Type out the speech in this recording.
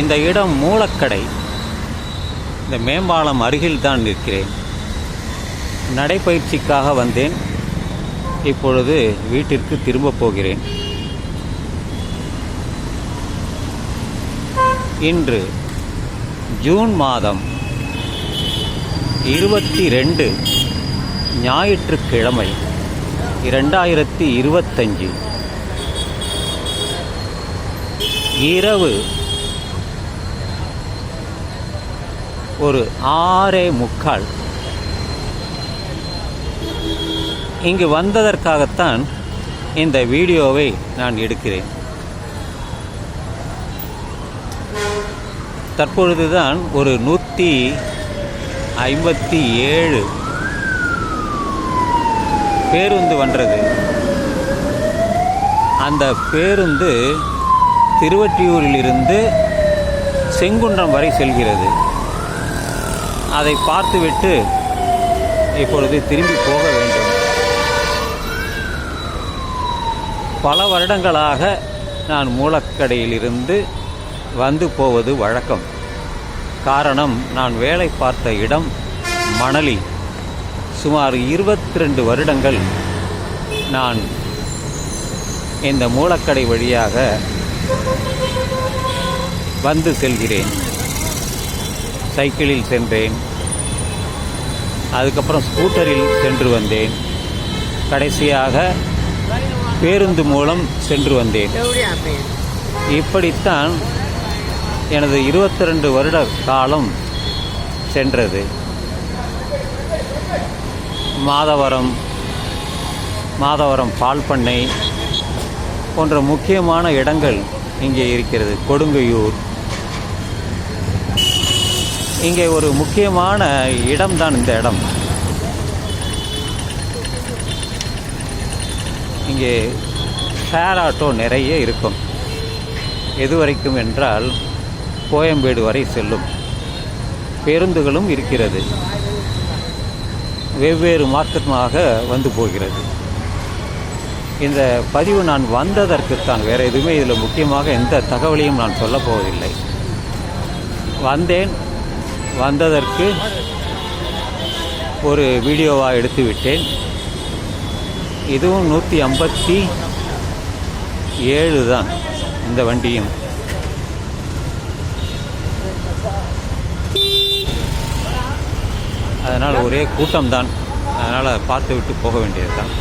இந்த இடம் மூலக்கடை. இந்த மேம்பாலம் அருகில் தான் இருக்கிறேன். நடைப்பயிற்சிக்காக வந்தேன். இப்பொழுது வீட்டிற்கு திரும்ப போகிறேன். இன்று ஜூன் மாதம் 22 ஞாயிற்றுக்கிழமை 2025 இரவு ஒரு 6:45. இங்கு வந்ததற்காகத்தான் இந்த வீடியோவை நான் எடுக்கிறேன். தற்பொழுதுதான் ஒரு 157 பேருந்து வந்தது. அந்த பேருந்து திருவொற்றியூரிலிருந்து செங்குன்றம் வரை செல்கிறது. அதை பார்த்துவிட்டு இப்பொழுது திரும்பி போக வேண்டும். பல வருடங்களாக நான் மூலக்கடையிலிருந்து வந்து போவது வழக்கம். காரணம், நான் வேலை பார்த்த இடம் மணலி. சுமார் 22 வருடங்கள் நான் இந்த மூலக்கடை வழியாக வந்து செல்கிறேன். சைக்கிளில் சென்றேன், அதுக்கப்புறம் ஸ்கூட்டரில் சென்று வந்தேன், கடைசியாக பேருந்து மூலம் சென்று வந்தேன். இப்படித்தான் எனது 22 வருட காலம் சென்றது. மாதவரம் பால் பண்ணை போன்ற முக்கியமான இடங்கள் இங்கே இருக்கிறது. கொடுங்கையூர், இங்கே ஒரு முக்கியமான இடம்தான் இந்த இடம். இங்கே ஷேர் ஆட்டோ நிறைய இருக்கும். எது வரைக்கும் என்றால் கோயம்பேடு வரை செல்லும். பேருந்துகளும் இருக்கிறது. வெவ்வேறு மார்க்கமாக வந்து போகிறது. இந்த பதிவு நான் வந்ததற்குத்தான், வேறு எதுவுமே இதில் முக்கியமாக எந்த தகவலையும் நான் சொல்லப் போவதில்லை. வந்ததற்கு ஒரு வீடியோவாக எடுத்து விட்டேன். இதுவும் 157 தான் இந்த வண்டியும். அதனால் ஒரே கூட்டம்தான். அதனால் பார்த்து விட்டு போக வேண்டியது தான்.